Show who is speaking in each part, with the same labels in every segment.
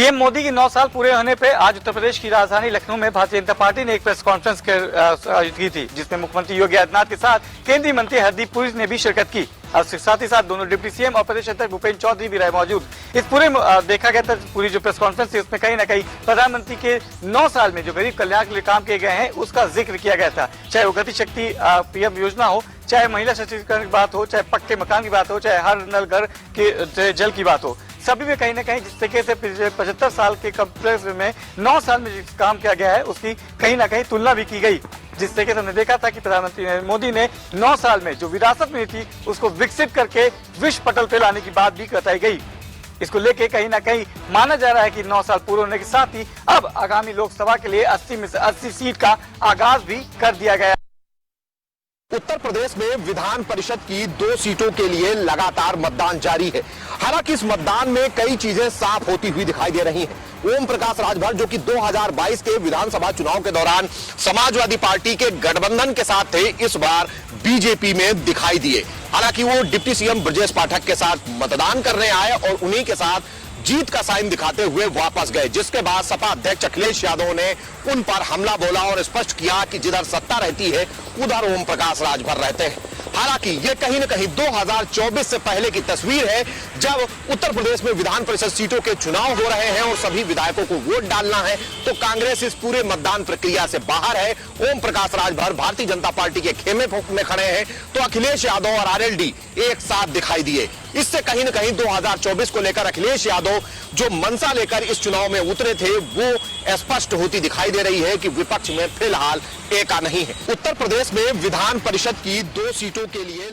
Speaker 1: PM Modi की 9 साल पूरे होने पे आज उत्तर प्रदेश की राजधानी लखनऊ में भारतीय जनता पार्टी ने एक प्रेस कॉन्फ्रेंस आयोजित की थी, जिसमें मुख्यमंत्री योगी आदित्यनाथ के साथ केंद्रीय मंत्री हरदीप पुरी ने भी शिरकत की। साथ ही साथ दोनों डिप्टी सीएम और प्रदेश अध्यक्ष भूपेन्द्र चौधरी भी रहे मौजूद। इस पूरे देखा गया था पूरी जो प्रेस कॉन्फ्रेंस थी उसमें कहीं न कहीं प्रधानमंत्री के 9 साल में जो गरीब कल्याण के लिए काम किए गए हैं उसका जिक्र किया गया था। चाहे वो गति शक्ति पीएम योजना हो, चाहे महिला सशक्तिकरण की बात हो, चाहे पक्के मकान की बात हो, चाहे हर नल घर के जल की बात हो, सभी में कहीं न कहीं जिस तरीके से पिछले 75 साल के कॉम्प्लेक्स में 9 साल में जिस काम किया गया है उसकी कहीं न कहीं तुलना भी की गई। जिस तरीके से हमने देखा था कि प्रधानमंत्री नरेंद्र मोदी ने 9 साल में जो विरासत मिली थी उसको विकसित करके विश्व पटल पे लाने की बात भी बताई गई। इसको लेके कहीं ना कहीं माना जा रहा है कि 9 साल पूरे होने के साथ ही अब आगामी लोकसभा के लिए 80 में से 80 सीट का आगाज भी कर दिया गया।
Speaker 2: उत्तर प्रदेश में विधान परिषद की 2 सीटों के लिए लगातार मतदान जारी है। हालांकि इस मतदान में कई चीजें साफ होती हुई दिखाई दे रही हैं। ओम प्रकाश राजभर जो कि 2022 के विधानसभा चुनाव के दौरान समाजवादी पार्टी के गठबंधन के साथ थे, इस बार बीजेपी में दिखाई दिए। हालांकि वो डिप्टी सीएम ब्रजेश पाठक के साथ मतदान करने आए और उन्हीं के साथ जीत का साइन दिखाते हुए वापस गए, जिसके बाद सपा अध्यक्ष अखिलेश यादव ने उन पर हमला बोला और स्पष्ट किया कि जिधर सत्ता रहती है उधर ओम प्रकाश राजभर रहते हैं। हालांकि ये कहीं न कहीं 2024 से पहले की तस्वीर है, जब उत्तर प्रदेश में विधान परिषद सीटों के चुनाव हो रहे हैं और सभी विधायकों को वोट डालना है, तो कांग्रेस इस पूरे मतदान प्रक्रिया से बाहर है। ओम प्रकाश राजभर भारतीय जनता पार्टी के खेमे में खड़े हैं, तो अखिलेश यादव और आरएलडी एक साथ दिखाई दिए। इससे कहीं न कहीं 2024 को लेकर अखिलेश यादव जो मंशा लेकर इस चुनाव में उतरे थे वो स्पष्ट होती दिखाई दे रही है कि विपक्ष में फिलहाल एका नहीं है। उत्तर प्रदेश में विधान परिषद की 2 सीटों के लिए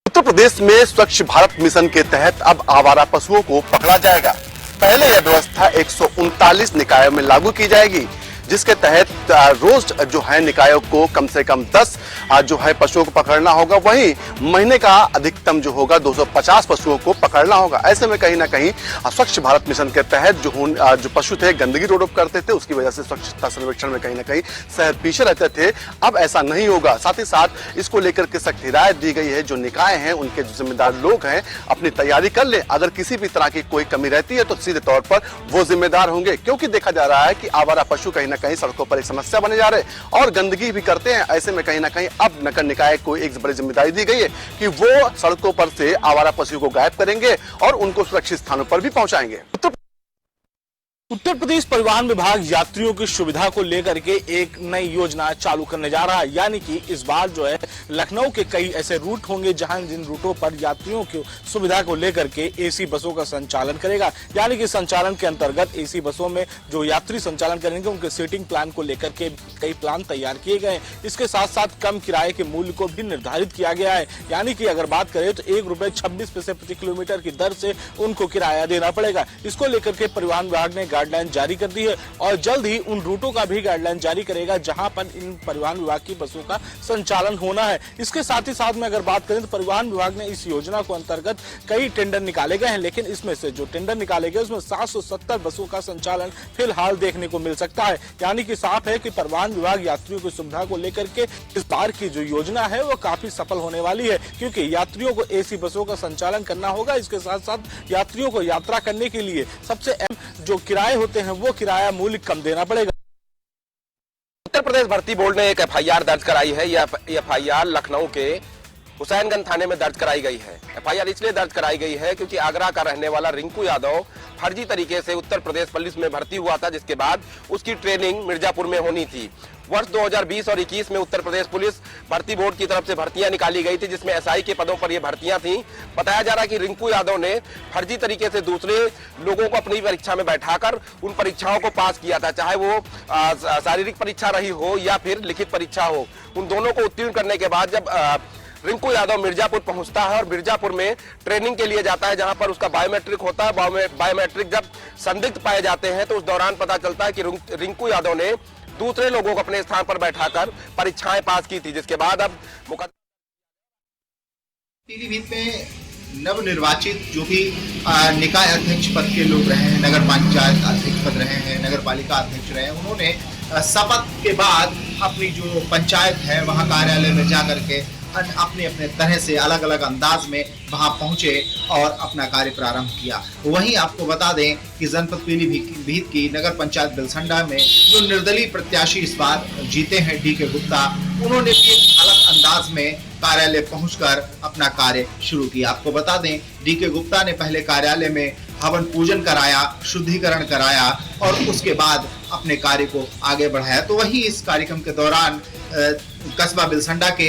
Speaker 3: उत्तर प्रदेश में स्वच्छ भारत मिशन के तहत अब आवारा पशुओं को पकड़ा जाएगा। पहले यह व्यवस्था 139 निकायों में लागू की जाएगी, जिसके तहत रोज जो है निकायों को कम से कम 10 जो है पशुओं को पकड़ना होगा। वहीं महीने का अधिकतम जो होगा 250 पशुओं को पकड़ना होगा। ऐसे में कहीं ना कहीं स्वच्छ भारत मिशन के तहत जो पशु थे गंदगी रोड करते थे, उसकी वजह से स्वच्छता सर्वेक्षण में कहीं ना कहीं शहर पीछे रहते थे। अब ऐसा नहीं होगा। साथ ही साथ इसको लेकर के सख्त हिदायत दी गई है। जो निकाय हैं उनके जो जिम्मेदार लोग हैं अपनी तैयारी कर ले। अगर किसी भी तरह की कोई कमी रहती है तो सीधे तौर पर वो जिम्मेदार होंगे, क्योंकि देखा जा रहा है कि आवारा पशु कहीं कहीं सड़कों पर एक समस्या बने जा रहे और गंदगी भी करते हैं। ऐसे में कहीं ना कहीं अब नगर निकाय को एक बड़ी जिम्मेदारी दी गई है कि वो सड़कों पर से आवारा पशु को गायब करेंगे और उनको सुरक्षित स्थानों पर भी पहुंचाएंगे।
Speaker 4: उत्तर प्रदेश परिवहन विभाग यात्रियों की सुविधा को लेकर के एक नई योजना चालू करने जा रहा है। यानी कि इस बार जो है लखनऊ के कई ऐसे रूट होंगे जहां जिन रूटों पर यात्रियों की सुविधा को लेकर के एसी बसों का संचालन करेगा। यानी कि संचालन के अंतर्गत एसी बसों में जो यात्री संचालन करेंगे उनके सीटिंग प्लान को लेकर के कई प्लान तैयार किए गए हैं। इसके साथ साथ कम किराए के मूल्य को भी निर्धारित किया गया है। यानी कि अगर बात करें तो ₹1.26 प्रति किलोमीटर की दर से उनको किराया देना पड़ेगा। इसको लेकर के परिवहन विभाग ने गाइडलाइन जारी कर दी है और जल्द ही उन रूटों का भी गाइडलाइन जारी करेगा जहां पर इन परिवहन विभाग की बसों का संचालन होना है। इसके साथ ही साथ में अगर बात करें तो परिवहन विभाग ने इस योजना को अंतर्गत कई टेंडर निकाले गए हैं, लेकिन इसमें से जो टेंडर निकाले गए उसमें 770 बसों का संचालन फिलहाल देखने को मिल सकता है। यानी कि साफ है कि परिवहन विभाग यात्रियों की सुविधा को लेकर के इस बार की जो योजना है वो काफी सफल होने वाली है, क्योंकि यात्रियों को एसी बसों का संचालन करना होगा। इसके साथ साथ यात्रियों को यात्रा करने के लिए सबसे अहम जो किराए होते हैं वो किराया मूल्य कम देना पड़ेगा।
Speaker 2: उत्तर प्रदेश भर्ती बोर्ड ने एक एफआईआर दर्ज कराई है। यह एफआईआर लखनऊ के हुसैनगंज थाने में दर्ज कराई गई है। एफआईआर इसलिए दर्ज कराई गई है क्योंकि आगरा का रहने वाला रिंकू यादव फर्जी तरीके से उत्तर प्रदेश पुलिस में भर्ती हुआ था, जिसके बाद उसकी ट्रेनिंग मिर्जापुर में होनी थी। वर्ष 2020 और 21 में उत्तर प्रदेश पुलिस भर्ती बोर्ड की तरफ से भर्तियां निकाली गई थी, जिसमें एसआई के पदों पर ये भर्तियां थी। बताया जा रहा है कि रिंकू यादव ने फर्जी तरीके से दूसरे लोगों को अपनी परीक्षा में बैठाकर उन परीक्षाओं को पास किया था, चाहे वो शारीरिक परीक्षा रही हो या फिर लिखित परीक्षा हो। उन दोनों को उत्तीर्ण करने के बाद जब रिंकू यादव मिर्जापुर पहुंचता है और मिर्जापुर में ट्रेनिंग के लिए जाता है, जहां पर उसका बायोमेट्रिक होता है। बायोमेट्रिक जब संदिग्ध पाए जाते हैं तो उस दौरान पता चलता है कि रिंकू यादव ने दूसरे लोगों को अपने स्थान पर बैठाकर परीक्षाएं पास की थी, जिसके बाद अब
Speaker 5: पीलीभीत में नवनिर्वाचित जो भी निकाय अध्यक्ष पद के लोग रहे हैं, नगर पंचायत अध्यक्ष पद रहे हैं, नगर पालिका अध्यक्ष रहे हैं, उन्होंने शपथ के बाद अपनी जो पंचायत है वहां कार्यालय में जाकर के अपने अपने तरह से अलग अलग अंदाज में वहां पहुंचे और अपना कार्य प्रारंभ किया। वहीं आपको बता दें कि जनपद पीलीभीत की नगर पंचायत बिलसंडा में जो निर्दलीय प्रत्याशी इस बार जीते हैं DK गुप्ता, उन्होंने भी एक अलग अंदाज में कार्यालय पहुंचकर अपना कार्य शुरू किया। आपको बता दें DK गुप्ता ने पहले कार्यालय में हवन पूजन कराया, शुद्धिकरण कराया और उसके बाद अपने कार्य को आगे बढ़ाया। तो वही इस कार्यक्रम के दौरान कस्बा बिलसंडा के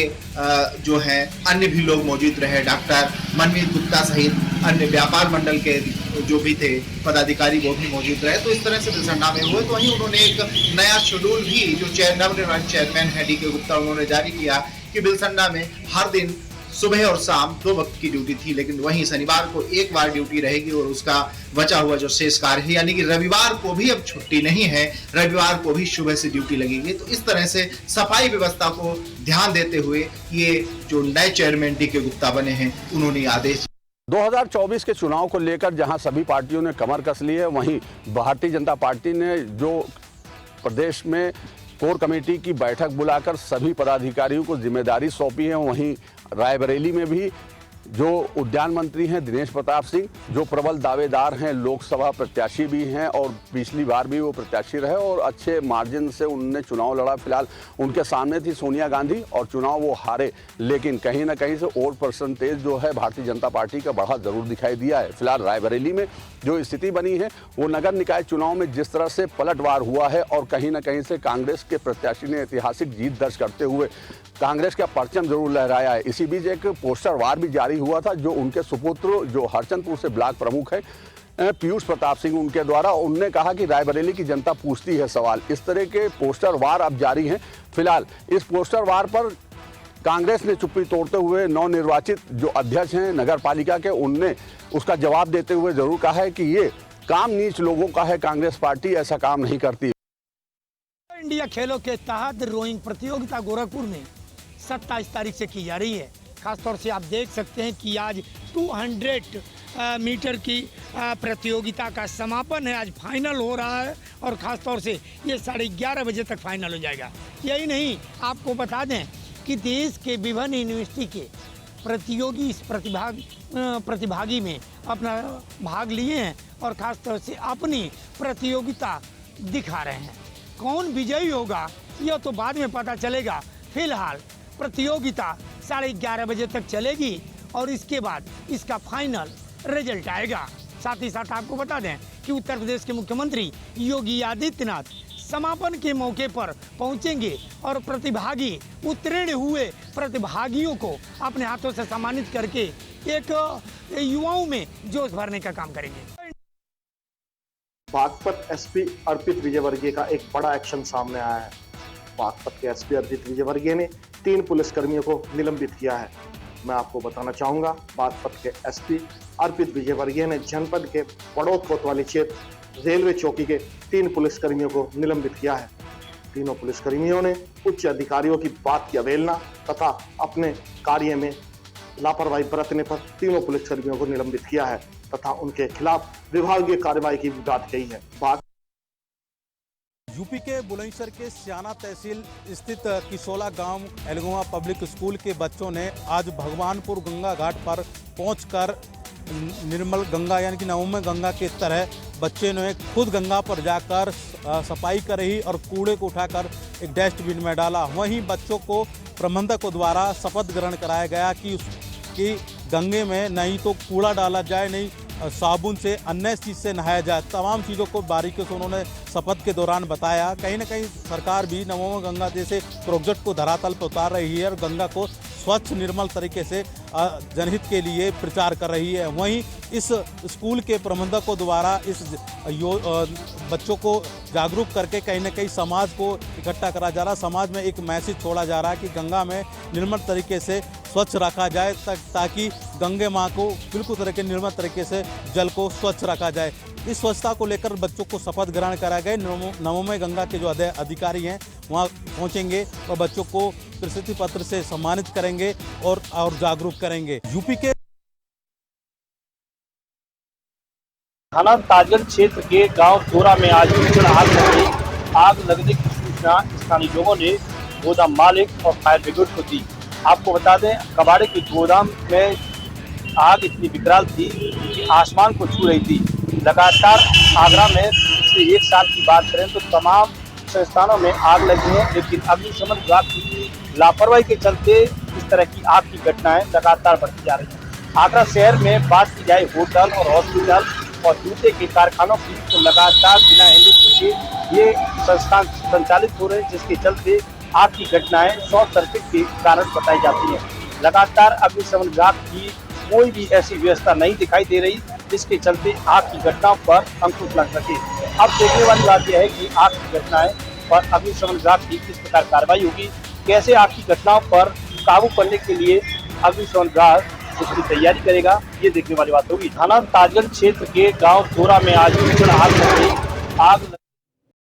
Speaker 5: जो हैं अन्य भी लोग मौजूद रहे। डॉक्टर मनमीत गुप्ता सहित अन्य व्यापार मंडल के जो भी थे पदाधिकारी वो भी मौजूद रहे। तो इस तरह से बिलसंडा में हुए। तो वहीं उन्होंने एक नया शेड्यूल भी जो नवनिर्वाचित चेयरमैन है DK गुप्ता, उन्होंने जारी किया कि बिलसंडा में हर दिन सुबह और शाम 2 वक्त की ड्यूटी थी, लेकिन वहीं शनिवार को एक बार ड्यूटी रहेगी और उसका बचा हुआ जो शेष कार्य है, यानी कि रविवार को भी अब छुट्टी नहीं है, रविवार को भी सुबह से ड्यूटी लगेगी। तो इस तरह से सफाई व्यवस्था को ध्यान देते हुए ये जो नए चेयरमैन DK गुप्ता बने हैं, उन्होंने आदेश
Speaker 2: 2024 के चुनाव को लेकर जहां सभी पार्टियों ने कमर कस ली है, वहीं भारतीय जनता पार्टी ने जो प्रदेश में कोर कमेटी की बैठक बुलाकर सभी पदाधिकारियों को जिम्मेदारी सौंपी है। वहीं रायबरेली में भी जो उद्यान मंत्री हैं दिनेश प्रताप सिंह, जो प्रबल दावेदार हैं, लोकसभा प्रत्याशी भी हैं और पिछली बार भी वो प्रत्याशी रहे और अच्छे मार्जिन से उन्होंने चुनाव लड़ा। फिलहाल उनके सामने थी सोनिया गांधी और चुनाव वो हारे, लेकिन कहीं ना कहीं से और परसेंटेज जो है भारतीय जनता पार्टी का बढ़ा जरूर दिखाई दिया है। फिलहाल रायबरेली में जो स्थिति बनी है वो नगर निकाय चुनाव में जिस तरह से पलटवार हुआ है और कहीं ना कहीं से कांग्रेस के प्रत्याशी ने ऐतिहासिक जीत दर्ज करते हुए कांग्रेस का परचम जरूर लहराया है। इसी बीच एक पोस्टर वार भी जारी हुआ था जो उनके सुपुत्र जो हरचंदपुर से ब्लॉक प्रमुख है पीयूष प्रताप सिंह, उनके द्वारा उनने कहा कि रायबरेली की जनता पूछती है सवाल। इस तरह के पोस्टर वार अब जारी हैं। फिलहाल इस पोस्टर वार पर कांग्रेस ने चुप्पी तोड़ते हुए नवनिर्वाचित जो अध्यक्ष हैं नगर पालिका के, उनने उसका जवाब देते हुए जरूर कहा है कि ये काम नीच लोगों का है, कांग्रेस पार्टी ऐसा काम नहीं करती।
Speaker 6: इंडिया खेलों के तहत रोइंग प्रतियोगिता गोरखपुर में 27 तारीख से की जा रही है। खासतौर से आप देख सकते हैं कि आज 200 मीटर की प्रतियोगिता का समापन है, आज फाइनल हो रहा है और ख़ासतौर से ये 11:30 बजे तक फाइनल हो जाएगा। यही नहीं, आपको बता दें कि देश के विभिन्न यूनिवर्सिटी के प्रतियोगी इस प्रतिभागी में अपना भाग लिए हैं और ख़ासतौर से अपनी प्रतियोगिता दिखा रहे हैं। कौन विजयी होगा यह तो बाद में पता चलेगा। फिलहाल प्रतियोगिता 11:30 बजे तक चलेगी और इसके बाद इसका फाइनल रिजल्ट आएगा। साथ ही साथ आपको बता दें कि उत्तर प्रदेश के मुख्यमंत्री योगी आदित्यनाथ समापन के मौके पर पहुंचेंगे और प्रतिभागी उत्तीर्ण हुए प्रतिभागियों को अपने हाथों से सम्मानित करके एक युवाओं में जोश भरने का काम करेंगे।
Speaker 7: बागपत एसपी अर्पित विजयवर्गीय का एक बड़ा एक्शन सामने आया है। बागपत के एसपी अर्पित विजयवर्गीय ने 3 पुलिसकर्मियों को निलंबित किया है। मैं आपको बताना चाहूंगा, बागपत के एसपी अर्पित विजयवर्गीय ने जनपद के पड़ोत कोतवाली क्षेत्र रेलवे चौकी के 3 पुलिसकर्मियों को निलंबित किया है। तीनों पुलिसकर्मियों ने उच्च अधिकारियों की बात की अवहेलना तथा अपने कार्य में लापरवाही बरतने पर तीनों पुलिसकर्मियों को निलंबित किया है तथा उनके खिलाफ विभागीय कार्रवाई की बात कही है।
Speaker 8: यूपी के बुलंदशहर के सियाना तहसील स्थित किसोला गांव एलगोवा पब्लिक स्कूल के बच्चों ने आज भगवानपुर गंगा घाट पर पहुंचकर निर्मल गंगा यानी कि नवम्य गंगा के तरह बच्चे ने खुद गंगा पर जाकर सफाई करी और कूड़े को उठाकर एक डस्टबिन में डाला। वहीं बच्चों को प्रबंधकों द्वारा शपथ ग्रहण कराया गया कि गंगे में नहीं तो कूड़ा डाला जाए, नहीं साबुन से, अन्य चीज़ से नहाया जाए। तमाम चीज़ों को बारीकी से उन्होंने शपथ के दौरान बताया। कहीं ना कहीं सरकार भी नवम्य गंगा जैसे प्रोजेक्ट को धरातल पर उतार रही है और गंगा को स्वच्छ निर्मल तरीके से जनहित के लिए प्रचार कर रही है। वहीं इस स्कूल के प्रबंधकों द्वारा इस बच्चों को जागरूक करके कहीं ना कहीं समाज को इकट्ठा करा जा रहा है। समाज में एक मैसेज छोड़ा जा रहा है कि गंगा में निर्मल तरीके से स्वच्छ रखा जाए ताकि गंगे माँ को बिल्कुल तरह के निर्मल तरीके से जल को स्वच्छ रखा जाए। इस स्वच्छता को लेकर बच्चों को शपथ ग्रहण कराए गए। नवम्य गंगा के जो अधिकारी हैं वहाँ पहुँचेंगे और बच्चों को प्रशस्ति पत्र से सम्मानित करेंगे और जागरूक करेंगे। यूपी के
Speaker 9: थाना ताजगंज क्षेत्र के गांव तोरा में आज भीषण आग लगने की सूचना स्थानीय लोगों ने गोदाम मालिक और फायर ब्रिगेड को दी। आपको बता दें, कबाड़े के गोदाम में आग इतनी विकराल थी कि आसमान को छू रही थी। लगातार आगरा में पिछले 1 साल की बात करें तो तमाम संस्थानों में आग लगी है, लेकिन अग्निशमन विभाग की लापरवाही के चलते इस तरह की आग की घटनाएं लगातार बढ़ती जा रही हैं। आगरा शहर में बात की जाए होटल और हॉस्पिटल और जूते के कारखानों की, तो लगातार बिना एलईडी के ये संस्थान संचालित हो रहे हैं, जिसके चलते आग की घटनाएं शॉर्ट सर्किट के कारण बताई जाती हैं। लगातार अग्निशमन विभाग की कोई भी ऐसी व्यवस्था नहीं दिखाई दे रही, जिसके चलते आग की घटनाओं पर अंकुश लग सके। अब देखने वाली बात यह है कि आग की घटनाएं पर अग्निशमन विभाग की किस प्रकार कार्रवाई होगी, कैसे आग की घटनाओं पर काबू करने के लिए अग्निशमन विभाग उसकी तैयारी करेगा, ये देखने वाली बात होगी। थाना ताजगंज क्षेत्र के गांव तोरा में आज भीषण आग लगी।